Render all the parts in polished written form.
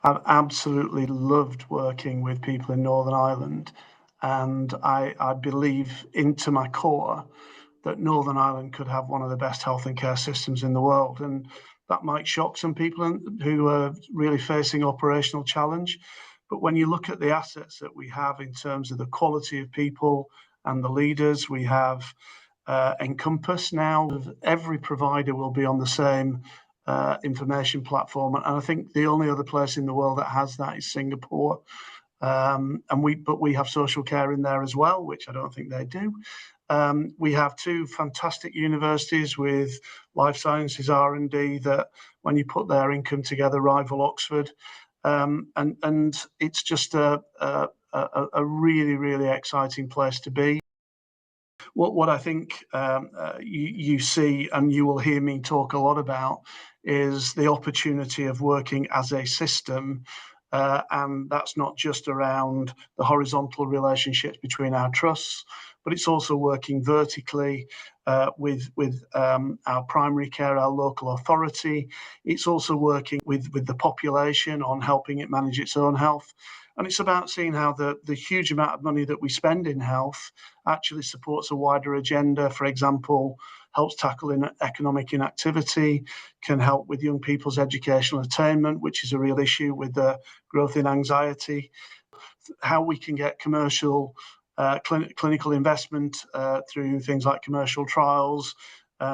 I've absolutely loved working with people in Northern Ireland, and I believe into my core that Northern Ireland could have one of the best health and care systems in the world. And that might shock some people who are really facing operational challenge. But when you look at the assets that we have in terms of the quality of people and the leaders, we have Encompass now. Every provider will be on the same information platform, and I think the only other place in the world that has that is Singapore. But we have social care in there as well, which I don't think they do. We have two fantastic universities with life sciences R&D that, when you put their income together, rival Oxford. And it's just a really, really exciting place to be. What I think you see, and you will hear me talk a lot about, is the opportunity of working as a system. And that's not just around the horizontal relationships between our trusts, but it's also working vertically with our primary care, our local authority. It's also working with the population on helping it manage its own health. And it's about seeing how the huge amount of money that we spend in health actually supports a wider agenda. For example, helps tackle economic inactivity, can help with young people's educational attainment, which is a real issue with the growth in anxiety. How we can get commercial clinical investment through things like commercial trials,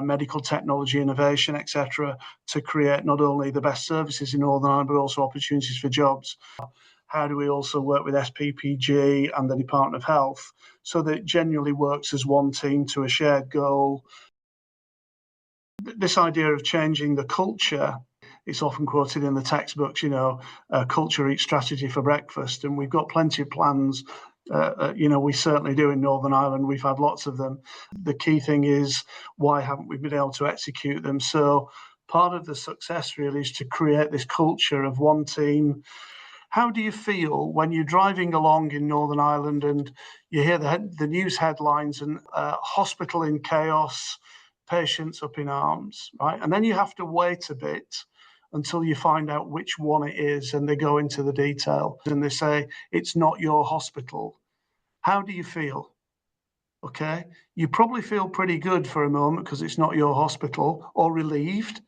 medical technology innovation, etc., to create not only the best services in Northern Ireland, but also opportunities for jobs. How do we also work with SPPG and the Department of Health so that it genuinely works as one team to a shared goal? This idea of changing the culture, it's often quoted in the textbooks, culture eats strategy for breakfast, and we've got plenty of plans. We certainly do in Northern Ireland. We've had lots of them. The key thing is, why haven't we been able to execute them? So part of the success really is to create this culture of one team. How do you feel when you're driving along in Northern Ireland and you hear the news headlines and hospital in chaos, patients up in arms, right? And then you have to wait a bit until you find out which one it is, and they go into the detail and they say, it's not your hospital. How do you feel? Okay, you probably feel pretty good for a moment because it's not your hospital, or relieved.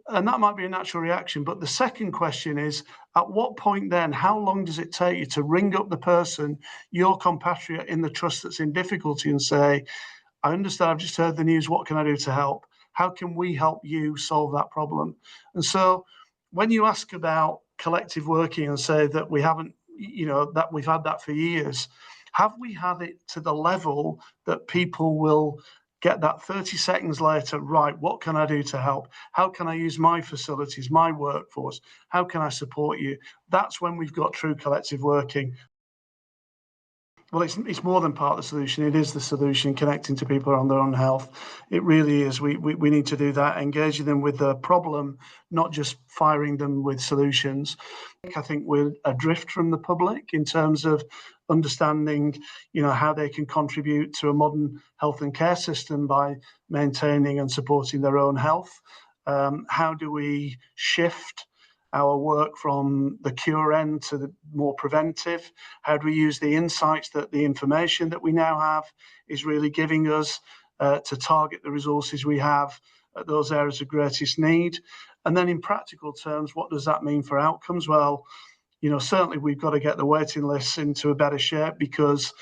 And that might be a natural reaction. But the second question is, at what point then, how long does it take you to ring up the person, your compatriot in the trust that's in difficulty, and say, I understand, I've just heard the news, what can I do to help? How can we help you solve that problem? And so when you ask about collective working and say that we haven't, that we've had that for years, have we had it to the level that people will get that 30 seconds later, right, what can I do to help? How can I use my facilities, my workforce? How can I support you? That's when we've got true collective working. Well, it's more than part of the solution. It is the solution, connecting to people around their own health. It really is. We need to do that, engaging them with the problem, not just firing them with solutions. I think we're adrift from the public in terms of understanding, how they can contribute to a modern health and care system by maintaining and supporting their own health. How do we shift our work from the cure end to the more preventive? How do we use the insights that the information that we now have is really giving us to target the resources we have at those areas of greatest need? And then in practical terms, what does that mean for outcomes? Well, certainly we've got to get the waiting lists into a better shape, because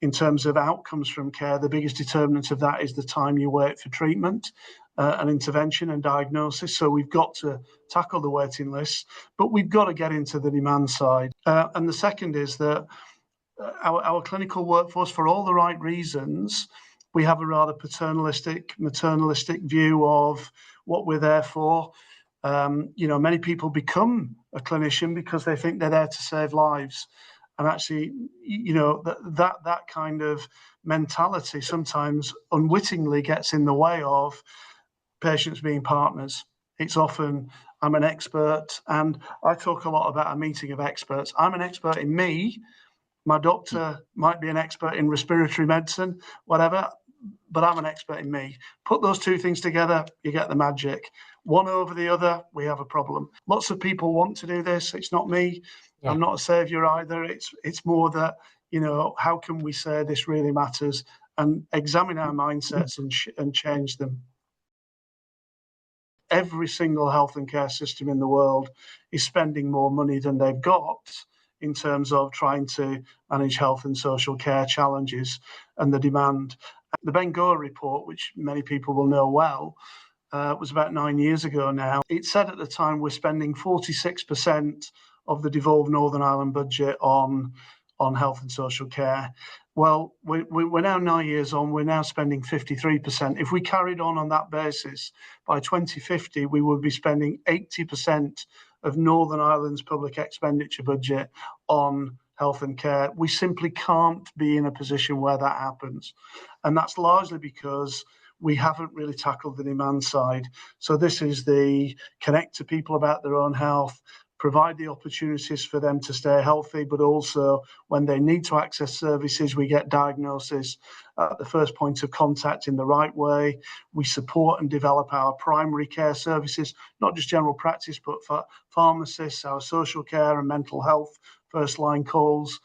in terms of outcomes from care, the biggest determinant of that is the time you wait for treatment and intervention and diagnosis. So we've got to tackle the waiting lists, but we've got to get into the demand side. And the second is that our clinical workforce, for all the right reasons, we have a rather paternalistic, maternalistic view of what we're there for. Many people become a clinician because they think they're there to save lives. And actually, that kind of mentality sometimes unwittingly gets in the way of patients being partners. It's often, I'm an expert, and I talk a lot about a meeting of experts. I'm an expert in me. My doctor might be an expert in respiratory medicine, whatever. but I'm an expert in me. Put those two things together, you get the magic. One over the other, we have a problem. Lots of people want to do this. It's not me. Yeah. I'm not a savior either. It's more that, you know, how can we say this really matters and examine our mindsets and change them. Every single health and care system in the world is spending more money than they've got in terms of trying to manage health and social care challenges and the demand. The Bengoa report, which many people will know well, was about 9 years ago now. It said at the time we're spending 46% of the devolved Northern Ireland budget on health and social care. Well, we're now 9 years on, we're now spending 53%. If we carried on that basis, by 2050, we would be spending 80% of Northern Ireland's public expenditure budget on health and care. We simply can't be in a position where that happens. And that's largely because we haven't really tackled the demand side. So this is the connect to people about their own health, provide the opportunities for them to stay healthy, but also when they need to access services, we get diagnosis at the first point of contact in the right way. We support and develop our primary care services, not just general practice, but for pharmacists, our social care and mental health first line calls.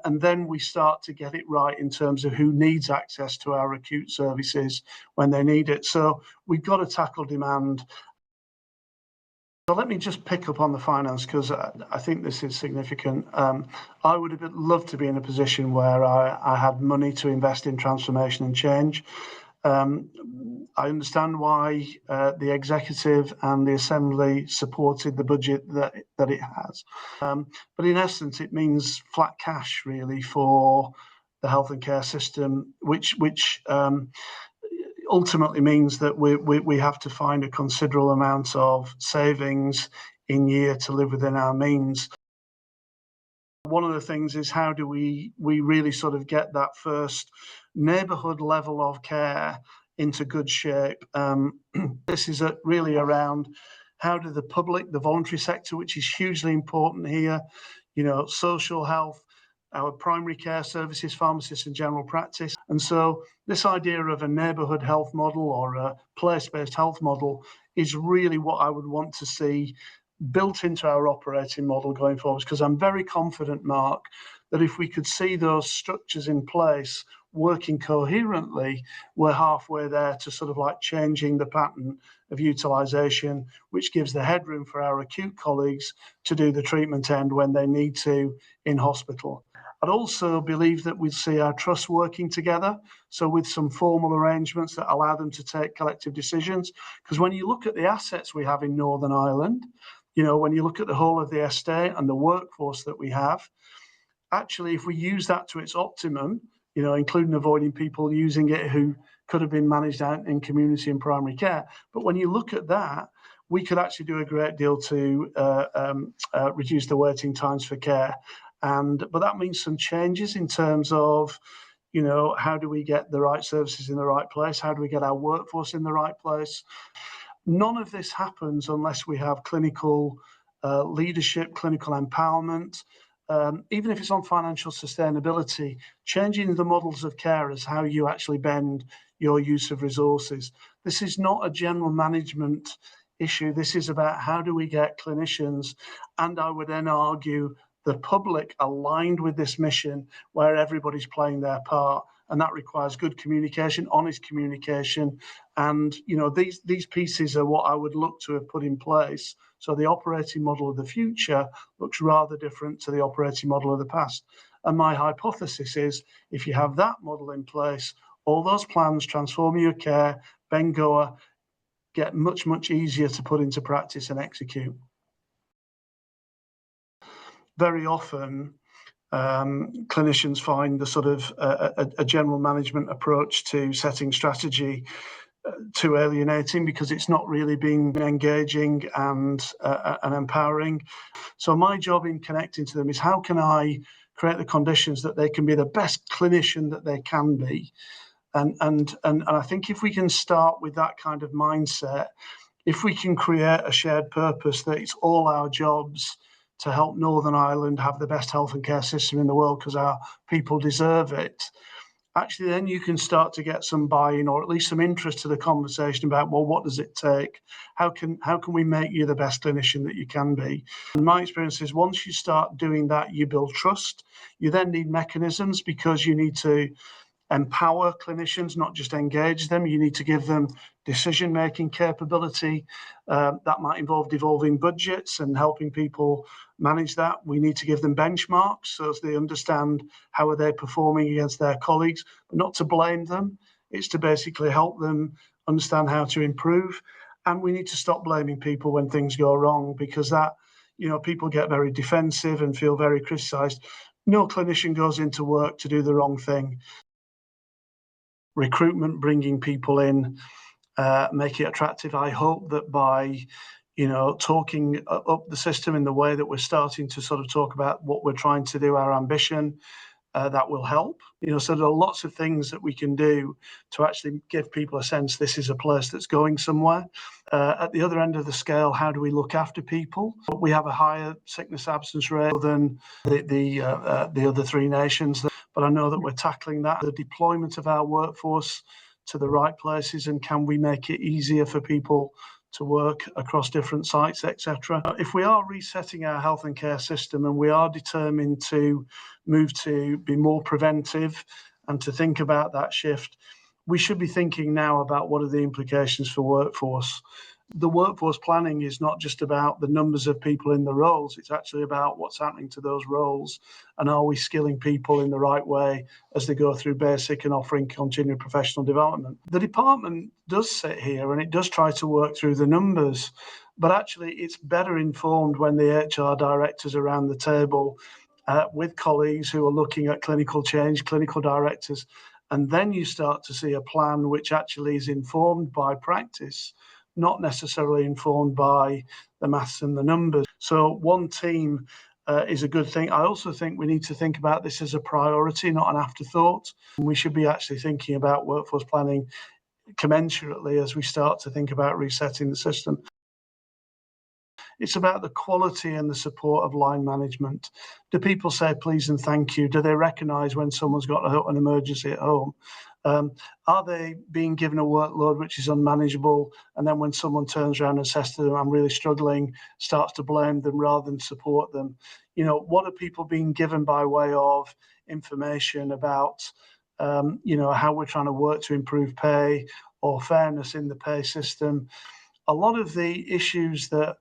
And then we start to get it right in terms of who needs access to our acute services when they need it. So we've got to tackle demand. So let me just pick up on the finance, because I think this is significant. I would have loved to be in a position where I had money to invest in transformation and change. I understand why the executive and the assembly supported the budget that it has. But in essence, it means flat cash really for the health and care system, which ultimately means that we have to find a considerable amount of savings in year to live within our means. One of the things is how do we really sort of get that first neighbourhood level of care into good shape. This is really around how do the public, the voluntary sector, which is hugely important here, you know, social health, our primary care services, pharmacists and general practice. And so this idea of a neighbourhood health model or a place-based health model is really what I would want to see built into our operating model going forward, because I'm very confident, Mark, that if we could see those structures in place working coherently, we're halfway there to sort of like changing the pattern of utilisation, which gives the headroom for our acute colleagues to do the treatment end when they need to in hospital. I'd also believe that we'd see our trusts working together, so with some formal arrangements that allow them to take collective decisions. Because when you look at the assets we have in Northern Ireland, you know, when you look at the whole of the estate and the workforce that we have, actually, if we use that to its optimum, you know, including avoiding people using it who could have been managed out in community and primary care. But when you look at that, we could actually do a great deal to reduce the waiting times for care. But that means some changes in terms of, you know, how do we get the right services in the right place? How do we get our workforce in the right place? None of this happens unless we have clinical leadership, clinical empowerment. Even if it's on financial sustainability, changing the models of care as how you actually bend your use of resources. This is not a general management issue. This is about how do we get clinicians, and I would then argue the public, aligned with this mission where everybody's playing their part. And that requires good communication, honest communication. And, you know, these pieces are what I would look to have put in place. So the operating model of the future looks rather different to the operating model of the past. And my hypothesis is if you have that model in place, all those plans, transform your care, Bengoa, get much, much easier to put into practice and execute. Very often, clinicians find the sort of a general management approach to setting strategy too alienating because it's not really being engaging and empowering. So my job in connecting to them is how can I create the conditions that they can be the best clinician that they can be. And I think if we can start with that kind of mindset, if we can create a shared purpose that it's all our jobs to help Northern Ireland have the best health and care system in the world because our people deserve it, actually then you can start to get some buy-in, or at least some interest to the conversation about, well, what does it take? How can we make you the best clinician that you can be? And my experience is once you start doing that, you build trust. You then need mechanisms, because you need to empower clinicians, not just engage them. You need to give them decision-making capability. That might involve devolving budgets and helping people manage that. We need to give them benchmarks so as they understand how are they performing against their colleagues, but not to blame them. It's to basically help them understand how to improve. And we need to stop blaming people when things go wrong, because that, people get very defensive and feel very criticized. No clinician goes into work to do the wrong thing. Recruitment, bringing people in, make it attractive. I hope that by, talking up the system in the way that we're starting to sort of talk about what we're trying to do, our ambition, that will help. So there are lots of things that we can do to actually give people a sense this is a place that's going somewhere. At the other end of the scale, how do we look after people? We have a higher sickness absence rate than the other three nations, but I know that we're tackling that. The deployment of our workforce to the right places, and can we make it easier for people to work across different sites, etc. If we are resetting our health and care system, and we are determined to move to be more preventive and to think about that shift, we should be thinking now about what are the implications for workforce. The workforce planning is not just about the numbers of people in the roles, it's actually about what's happening to those roles, and are we skilling people in the right way as they go through basic and offering continued professional development. The department does sit here and it does try to work through the numbers, but actually it's better informed when the HR directors are around the table with colleagues who are looking at clinical change, clinical directors, and then you start to see a plan which actually is informed by practice, not necessarily informed by the maths and the numbers. So one team is a good thing. I also think we need to think about this as a priority, not an afterthought. We should be actually thinking about workforce planning commensurately as we start to think about resetting the system. It's about the quality and the support of line management. Do people say please and thank you? Do they recognise when someone's got an emergency at home? Are they being given a workload which is unmanageable, and then when someone turns around and says to them, I'm really struggling, starts to blame them rather than support them? What are people being given by way of information about how we're trying to work to improve pay or fairness in the pay system? A lot of the issues that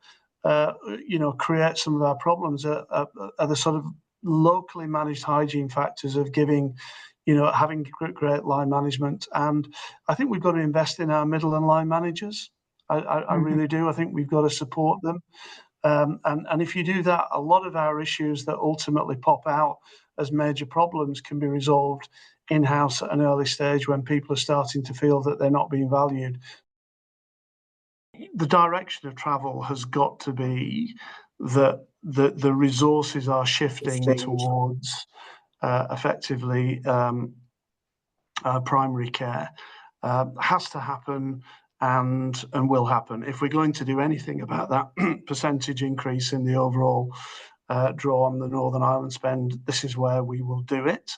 create some of our problems are the sort of locally managed hygiene factors of giving, having great line management. And I think we've got to invest in our middle and line managers. I really do. I think we've got to support them. And if you do that, a lot of our issues that ultimately pop out as major problems can be resolved in-house at an early stage when people are starting to feel that they're not being valued. The direction of travel has got to be that the resources are shifting towards effectively primary care. Has to happen and will happen. If we're going to do anything about that percentage increase in the overall draw on the Northern Ireland spend, this is where we will do it.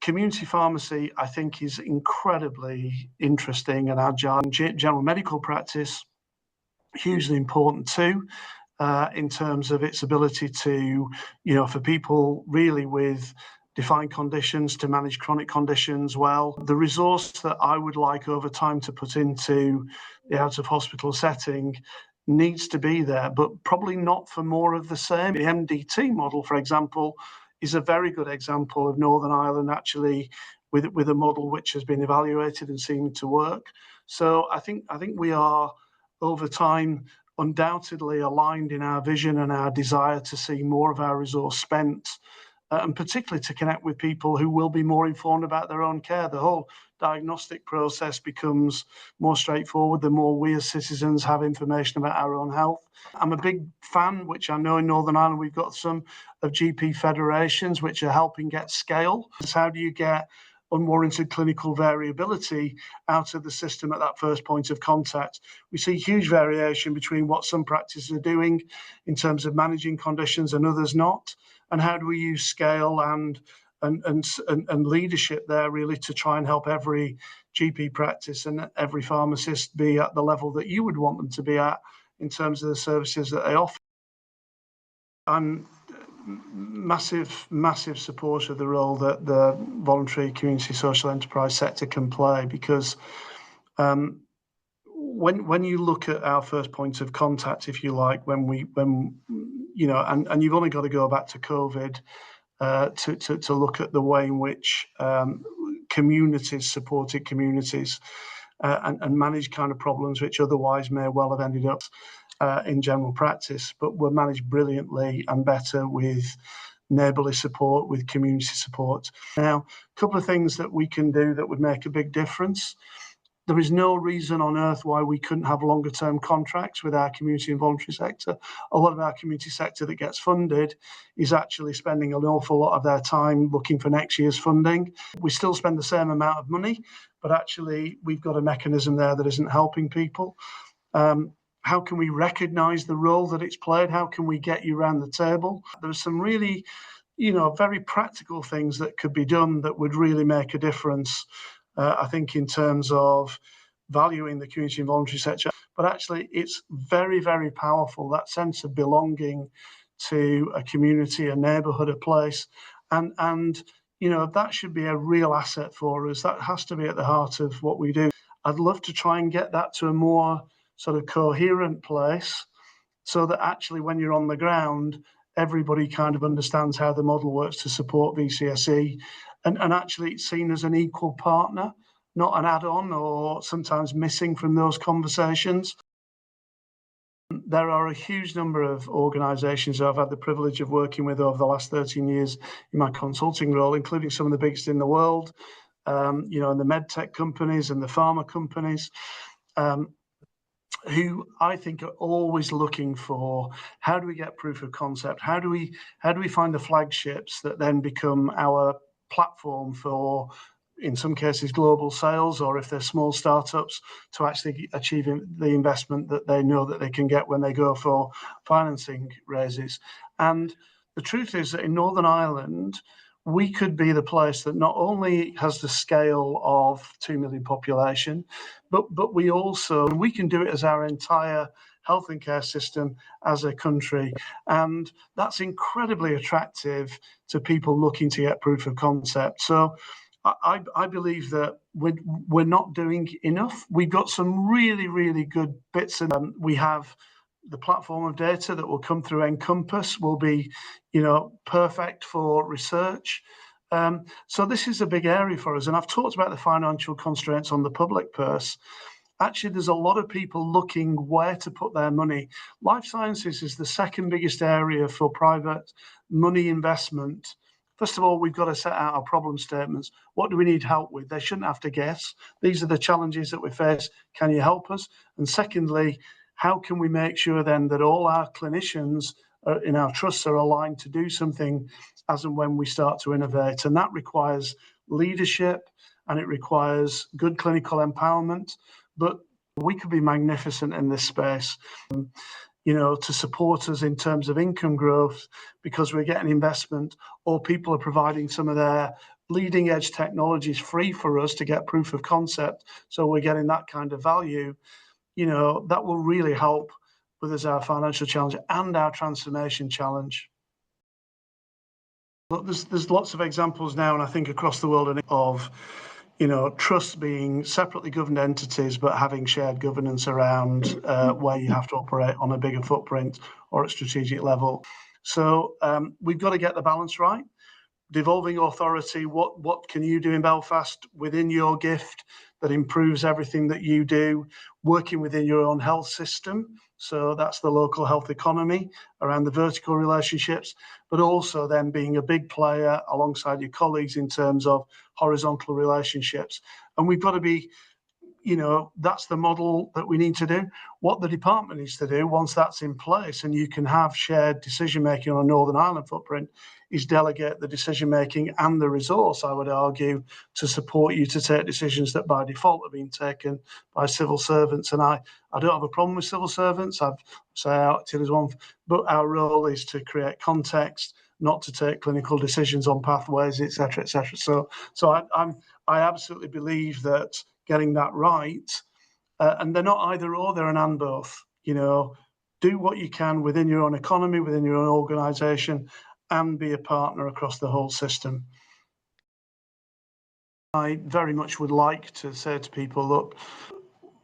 Community pharmacy, I think, is incredibly interesting and agile. General medical practice, hugely important too, in terms of its ability to, for people really with defined conditions to manage chronic conditions well. The resource that I would like over time to put into the out-of-hospital setting needs to be there, but probably not for more of the same. The MDT model, for example, is a very good example of Northern Ireland actually with a model which has been evaluated and seemed to work. So I think we are over time undoubtedly aligned in our vision and our desire to see more of our resource spent, and particularly to connect with people who will be more informed about their own care. The whole diagnostic process becomes more straightforward the more we as citizens have information about our own health. I'm a big fan, which I know in Northern Ireland we've got some, of GP federations which are helping get scale. How do you get unwarranted clinical variability out of the system at that first point of contact? We see huge variation between what some practices are doing in terms of managing conditions and others not. And how do we use scale and and leadership there, really, to try and help every GP practice and every pharmacist be at the level that you would want them to be at in terms of the services that they offer. I'm massive supporter of the role that the voluntary community social enterprise sector can play, because when you look at our first point of contact, if you like, when you know, and you've only got to go back to COVID to look at the way in which communities supported communities and managed kind of problems which otherwise may well have ended up in general practice, but were managed brilliantly and better with neighbourly support, with community support. Now, a couple of things that we can do that would make a big difference. There is no reason on earth why we couldn't have longer term contracts with our community and voluntary sector. A lot of our community sector that gets funded is actually spending an awful lot of their time looking for next year's funding. We still spend the same amount of money, but actually we've got a mechanism there that isn't helping people. How can we recognise the role that it's played? How can we get you around the table? There are some really, you know, very practical things that could be done that would really make a difference, I think, in terms of valuing the community and voluntary sector. But actually, it's very, very powerful, that sense of belonging to a community, a neighbourhood, a place. And you know, that should be a real asset for us. That has to be at the heart of what we do. I'd love to try and get that to a more sort of coherent place, so that actually when you're on the ground, everybody kind of understands how the model works to support VCSE, and actually it's seen as an equal partner, not an add-on or sometimes missing from those conversations. There are a huge number of organisations that I've had the privilege of working with over the last 13 years in my consulting role, including some of the biggest in the world, you know, and the medtech companies and the pharma companies. Who I think are always looking for, how do we get proof of concept? How do we find the flagships that then become our platform for, in some cases, global sales, or if they're small startups, to actually achieve the investment that they know that they can get when they go for financing raises. And the truth is that in Northern Ireland, we could be the place that not only has the scale of 2 million population, but we can do it as our entire health and care system as a country. And that's incredibly attractive to people looking to get proof of concept. So I believe that we're not doing enough. We've got some really, really good bits. We have the platform of data that will come through Encompass will be, you know, perfect for research. So this is a big area for us. And I've talked about the financial constraints on the public purse. Actually, there's a lot of people looking where to put their money. Life sciences is the second biggest area for private money investment. First of all, we've got to set out our problem statements. What do we need help with? They shouldn't have to guess. These are the challenges that we face. Can you help us? And secondly, how can we make sure then that all our clinicians in our trusts are aligned to do something as and when we start to innovate? And that requires leadership, and it requires good clinical empowerment. But we could be magnificent in this space, you know, to support us in terms of income growth, because we're getting investment, or people are providing some of their leading edge technologies free for us to get proof of concept. So we're getting that kind of value. You know, that will really help with us, our financial challenge and our transformation challenge. Look, there's lots of examples now, and I think across the world, of, you know, trusts being separately governed entities, but having shared governance around where you have to operate on a bigger footprint or at strategic level. So we've got to get the balance right. Devolving authority, what can you do in Belfast within your gift that improves everything that you do, working within your own health system? So that's the local health economy around the vertical relationships, but also then being a big player alongside your colleagues in terms of horizontal relationships. And we've got to be, you know, that's the model that we need to do. What the department needs to do, once that's in place and you can have shared decision making on a Northern Ireland footprint, is delegate the decision making and the resource, I would argue, to support you to take decisions that by default have been taken by civil servants. And I don't have a problem with civil servants. I've acted as one, but our role is to create context not to take clinical decisions on pathways, etc., etc. So I absolutely believe that getting that right, and they're not either or, they're an and both. Do what you can within your own economy, within your own organisation, and be a partner across the whole system. I very much would like to say to people, look,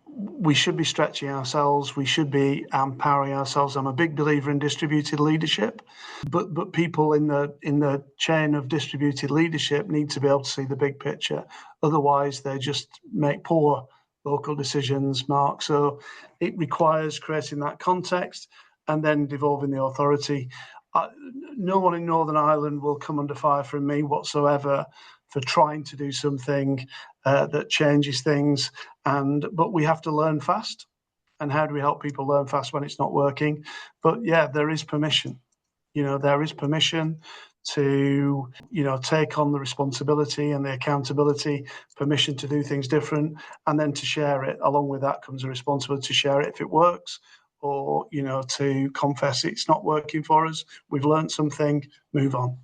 we should be stretching ourselves, we should be empowering ourselves. I'm a big believer in distributed leadership, but people in the chain of distributed leadership need to be able to see the big picture. Otherwise, they just make poor local decisions, Mark. So it requires creating that context and then devolving the authority. No one in Northern Ireland will come under fire from me whatsoever for trying to do something that changes things. But we have to learn fast. And how do we help people learn fast when it's not working? But yeah, there is permission. There is permission to, take on the responsibility and the accountability, permission to do things different, and then to share it. Along with that comes a responsibility to share it if it works, or, to confess it's not working for us. We've learned something, move on.